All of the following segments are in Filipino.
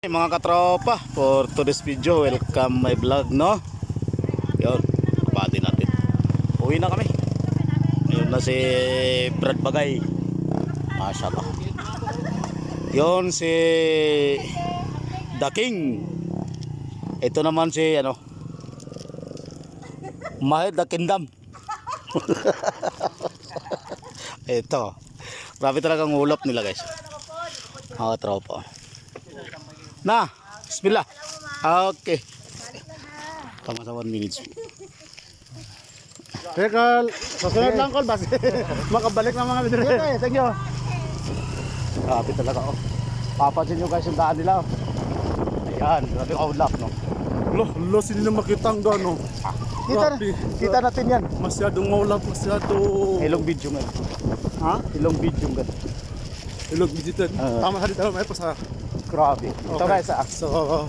Mga katropa, for today's video, welcome my vlog, no? Yun, kabati natin. Uwi na kami. Ayun na si Brad Bagay. Masyaallah. Yun si The King. Ito naman si Mahid The Kingdom. Ito. Grabe talagang ulap nila, guys. Mga katropa. Na, bismillah. Okay. Tama sa 1 minutes. Kal, kasunod lang kol bas. Makabalik na mga bidre. Okay, thank you. Grabe talaga oh. Papansin nyo guys yung daan nila oh. Ayan, grabe ang ulap no. Lo sila na makita ang gano. Kita natin yan. Masyadong maulap, masyado. Ilong video nga. Ha? Ilong video nga. Ilog digital. Tama sa dito may pa sa. Grabe. Ito Okay. guys So,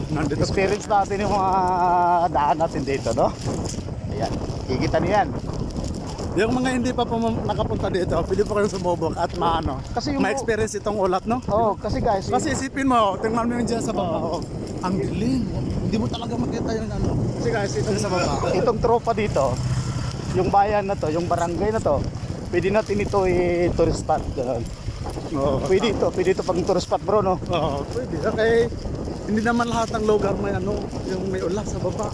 nandito. experience natin yung mga daan natin dito no. Ayan, kikita niyo yan. Yung mga hindi pa nakapunta dito, pwede pa kayo sumubok at maano. Kasi yung Ma-experience itong ulap, no? Oh, kasi guys, Kasi isipin mo, tingnan mo yung dyan sa baba. Ang dilim. Hindi mo talaga makita yung ano. Kasi guys, ito sa baba. itong tropa dito, yung bayan na to, yung barangay na to, pwede natin ito i-tourist spot. Ganun. Pwede ito pang tourist spot bro, no? Oo, pwede. Okay. Hindi naman lahat ng lugar may yung may ulap sa baba.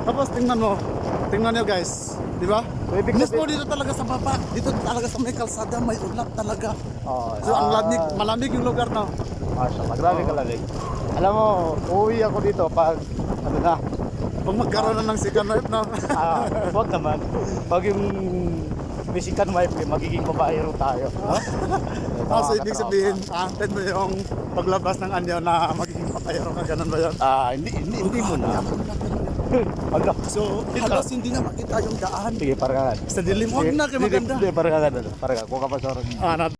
Tapos tingnan nyo guys, di ba? So, ibig Mismo sabihin- dito talaga sa baba, dito talaga sa may kalsada may ulap talaga. Oh, So ang malamig yung lugar na. Mashallah, grabe kalamig. Alam mo, uuwi ako dito pag na, Pag magkaroon na ng second wife na. wag naman. Pag yung Mexican wife, magiging babae rin tayo. No? So ibig sabihin, aantin mo yung paglabas ng anyo na magiging patayro ka, ganun ba yun? Hindi mo na. Ala, So halos hindi na makita yung daan. sige, parang Sa dilim, huwag na kayo maganda. Hindi, parang kung kapasarang.